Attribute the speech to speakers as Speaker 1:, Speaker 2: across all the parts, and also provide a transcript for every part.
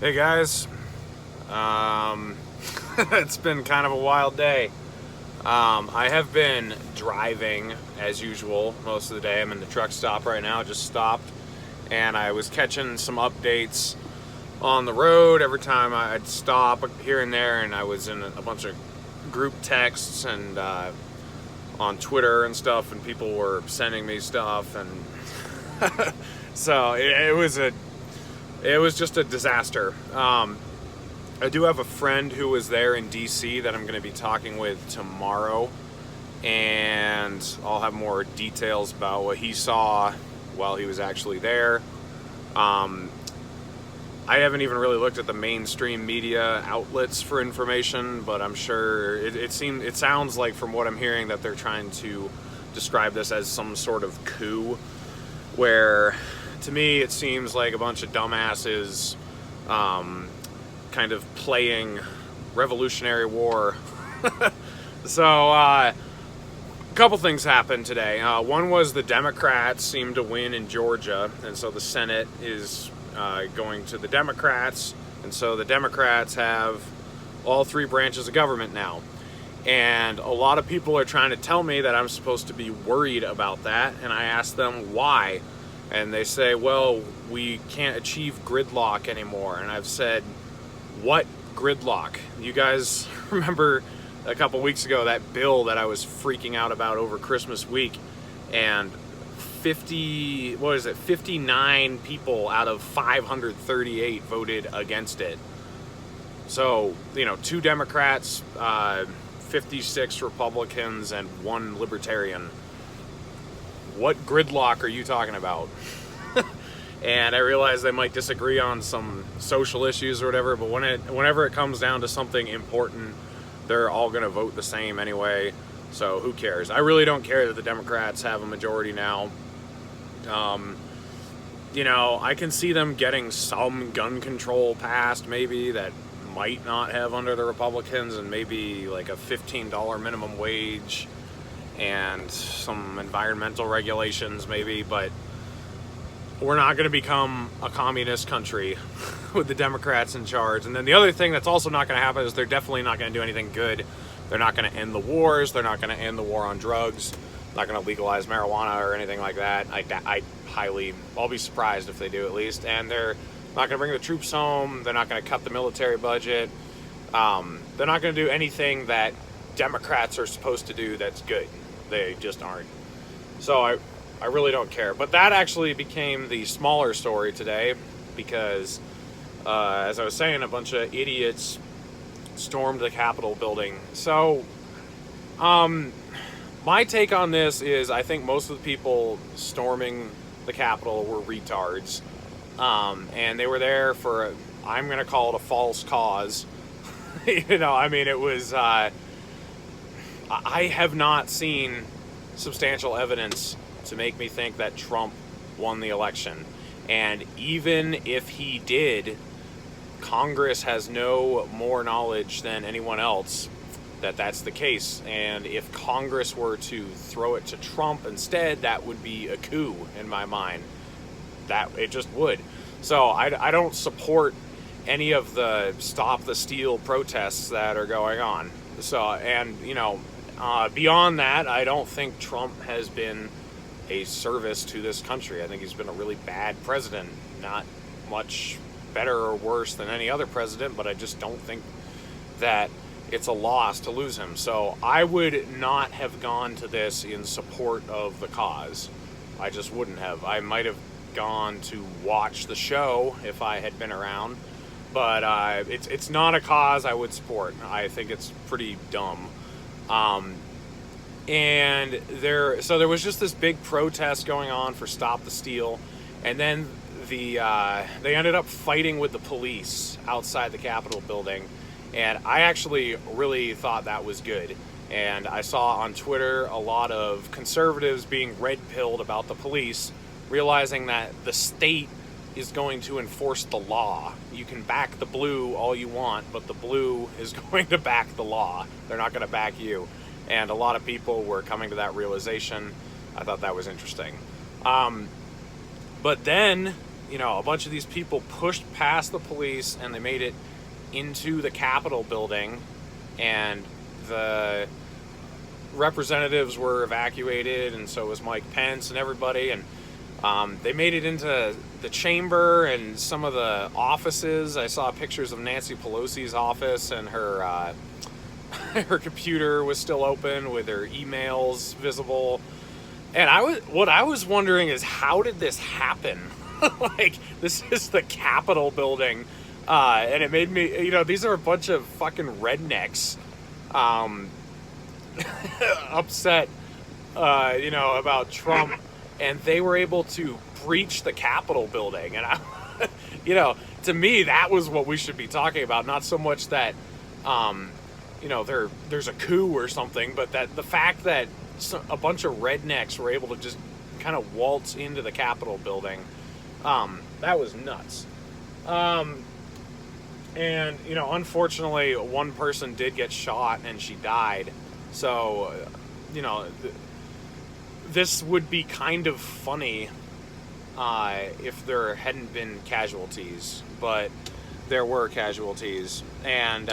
Speaker 1: Hey guys, um, it's been kind of a wild day. I have been driving as usual most of the day. I'm in the truck stop right now, just stopped, and I was catching some updates on the road every time I'd stop here and there, and I was in a bunch of group texts and on Twitter and stuff, and people were sending me stuff, and so it was just a disaster. I do have a friend who was there in DC that I'm going to be talking with tomorrow, and I'll have more details about what he saw while he was actually there. Um, I haven't even really looked at the mainstream media outlets for information, but I'm sure it sounds like from what I'm hearing that they're trying to describe this as some sort of coup, where to me it seems like a bunch of dumbasses kind of playing Revolutionary War. So, a couple things happened today. One was the Democrats seemed to win in Georgia, and so the Senate is going to the Democrats, and so the Democrats have all three branches of government now. And a lot of people are trying to tell me that I'm supposed to be worried about that, and I asked them why. And they say, well, we can't achieve gridlock anymore. And I've said, what gridlock? You guys remember a couple weeks ago that bill that I was freaking out about over Christmas week, and 59 people out of 538 voted against it. So, two Democrats, 56 Republicans, and one Libertarian. What gridlock are you talking about? And I realize they might disagree on some social issues or whatever, but whenever it comes down to something important, they're all going to vote the same anyway, so who cares? I really don't care that the Democrats have a majority now. I can see them getting some gun control passed, maybe, that might not have under the Republicans, and maybe like a $15 minimum wage and some environmental regulations maybe, but we're not going to become a communist country with the Democrats in charge. And then the other thing that's also not going to happen is they're definitely not going to do anything good. They're not going to end the wars. They're not going to end the war on drugs. Not going to legalize marijuana or anything like that. I'll be surprised if they do, at least. And they're not going to bring the troops home. They're not going to cut the military budget. They're not going to do anything that Democrats are supposed to do that's good. They just aren't. So I really don't care. But that actually became the smaller story today because, as I was saying, a bunch of idiots stormed the Capitol building. So, my take on this is I think most of the people storming the Capitol were retards. And they were there for, I'm going to call it a false cause. It was, I have not seen substantial evidence to make me think that Trump won the election. And even if he did, Congress has no more knowledge than anyone else that that's the case. And if Congress were to throw it to Trump instead, that would be a coup in my mind. That it just would. So I don't support any of the Stop the Steal protests that are going on. So, and, beyond that, I don't think Trump has been a service to this country. I think he's been a really bad president. Not much better or worse than any other president, but I just don't think that it's a loss to lose him. So I would not have gone to this in support of the cause. I just wouldn't have. I might have gone to watch the show if I had been around, but it's not a cause I would support. I think it's pretty dumb. And there was just this big protest going on for Stop the Steal, and then they ended up fighting with the police outside the Capitol building, and I actually really thought that was good. And I saw on Twitter a lot of conservatives being red-pilled about the police, realizing that the state is going to enforce the law. You can back the blue all you want, but the blue is going to back the law. They're not going to back you. And a lot of people were coming to that realization. I thought that was interesting. But then a bunch of these people pushed past the police and they made it into the Capitol building, and the representatives were evacuated, and so was Mike Pence and everybody, and they made it into the chamber and some of the offices. I saw pictures of Nancy Pelosi's office, and her her computer was still open with her emails visible. And what I was wondering is, how did this happen? Like, this is the Capitol building, and it made me, these are a bunch of fucking rednecks, upset, about Trump, and they were able to breach the Capitol building. And to me, that was what we should be talking about. Not so much that, there's a coup or something, but that the fact that a bunch of rednecks were able to just kind of waltz into the Capitol building, that was nuts. And, unfortunately, one person did get shot and she died. So, this would be kind of funny if there hadn't been casualties, but there were casualties. And,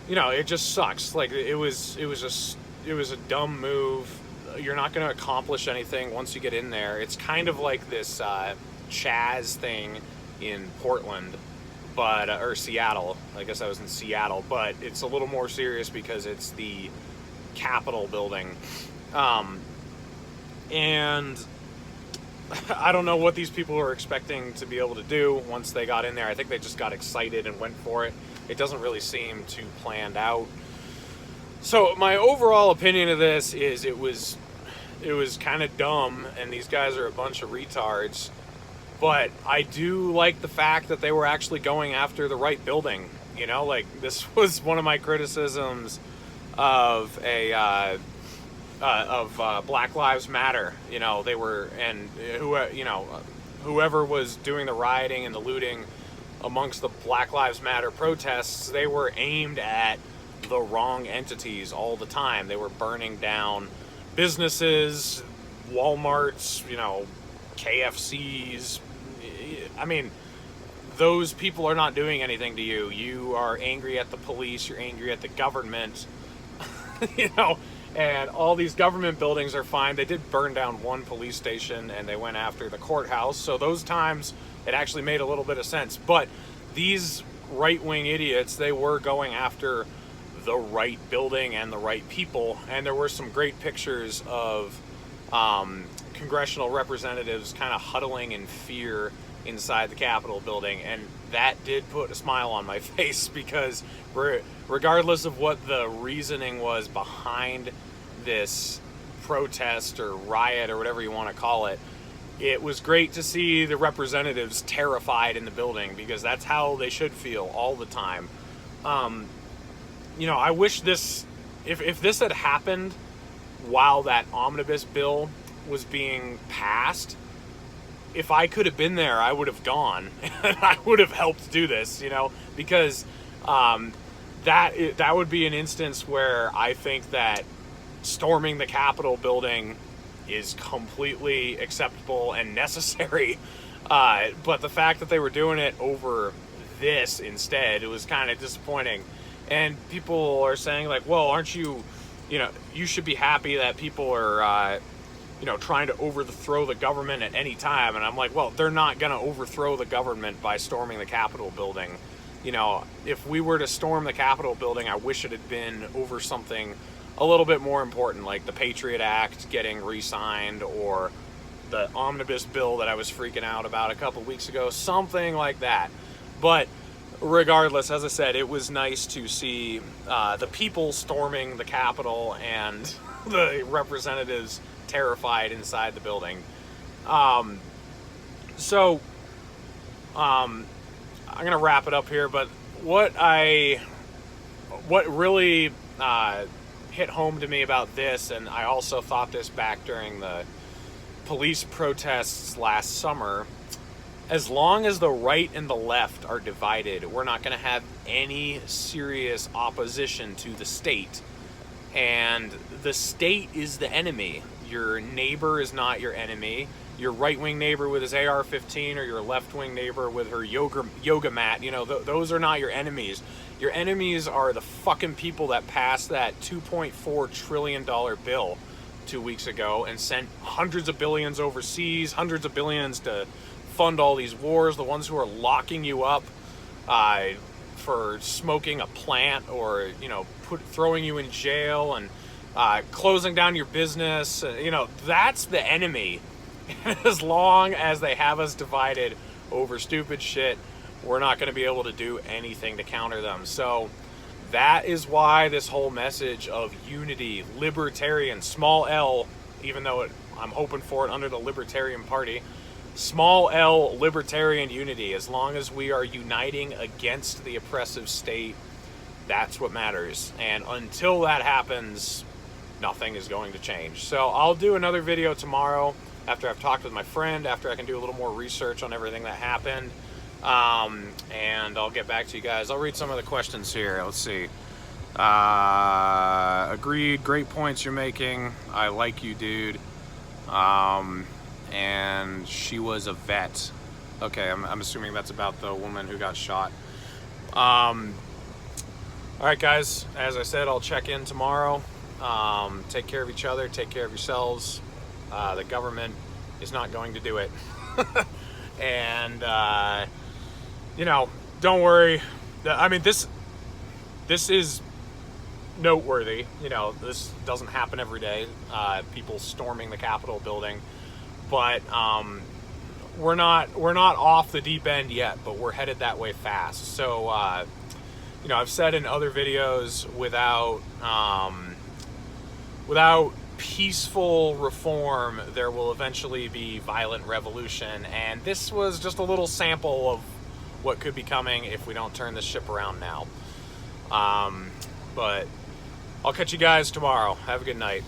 Speaker 1: it just sucks. Like, it was a dumb move. You're not going to accomplish anything once you get in there. It's kind of like this Chaz thing in Portland, or Seattle. I guess I was in Seattle, but it's a little more serious because it's the Capitol building. And I don't know what these people were expecting to be able to do once they got in there. I think they just got excited and went for it. It doesn't really seem too planned out. So my overall opinion of this is it was kind of dumb, and these guys are a bunch of retards. But I do like the fact that they were actually going after the right building. This was one of my criticisms of Black Lives Matter. They were, and whoever was doing the rioting and the looting amongst the Black Lives Matter protests, they were aimed at the wrong entities all the time. They were burning down businesses, Walmarts, KFCs. I mean, those people are not doing anything to you. You are angry at the police, you're angry at the government, and all these government buildings are fine. They did burn down one police station, and they went after the courthouse, so those times it actually made a little bit of sense. But these right-wing idiots, they were going after the right building and the right people, and there were some great pictures of congressional representatives kind of huddling in fear inside the Capitol building, and that did put a smile on my face, because regardless of what the reasoning was behind this protest or riot or whatever you want to call it, it was great to see the representatives terrified in the building, because that's how they should feel all the time. I wish if this had happened while that omnibus bill was being passed, if I could have been there, I would have gone and I would have helped do this, because that would be an instance where I think that storming the Capitol building is completely acceptable and necessary. But the fact that they were doing it over this instead, it was kind of disappointing. And people are saying, like, well, aren't you, you should be happy that people are, trying to overthrow the government at any time. And I'm like, well, they're not going to overthrow the government by storming the Capitol building. If we were to storm the Capitol building, I wish it had been over something a little bit more important, like the Patriot Act getting re-signed, or the omnibus bill that I was freaking out about a couple weeks ago, something like that. But regardless, as I said, it was nice to see the people storming the Capitol and the representatives terrified inside the building. I'm gonna wrap it up here, but what really hit home to me about this, and I also thought this back during the police protests last summer, as long as the right and the left are divided, we're not going to have any serious opposition to the state. And the state is the enemy. Your neighbor is not your enemy. your right-wing neighbor with his AR-15 or your left-wing neighbor with her yoga mat. You know, those are not your enemies. Your enemies are the fucking people that passed that $2.4 trillion bill 2 weeks ago and sent hundreds of billions overseas, hundreds of billions to fund all these wars, the ones who are locking you up for smoking a plant, or, you know, throwing you in jail and closing down your business. You know, that's the enemy. As long as they have us divided over stupid shit, we're not going to be able to do anything to counter them. So that is why this whole message of unity, libertarian, small L, even though I'm hoping for it under the Libertarian Party, small L libertarian unity. As long as we are uniting against the oppressive state, that's what matters. And until that happens, nothing is going to change. So I'll do another video tomorrow after I've talked with my friend, after I can do a little more research on everything that happened. And I'll get back to you guys. I'll read some of the questions here. Let's see. Agreed. Great points you're making. I like you, dude. And she was a vet. Okay, I'm assuming that's about the woman who got shot. All right, guys. As I said, I'll check in tomorrow. Take care of each other. Take care of yourselves. The government is not going to do it. And, you know, don't worry. I mean, this is noteworthy. You know, this doesn't happen every day. People storming the Capitol building. But we're not off the deep end yet, but we're headed that way fast. So, you know, I've said in other videos, without peaceful reform, there will eventually be violent revolution. And this was just a little sample of what could be coming if we don't turn this ship around now. But I'll catch you guys tomorrow. Have a good night.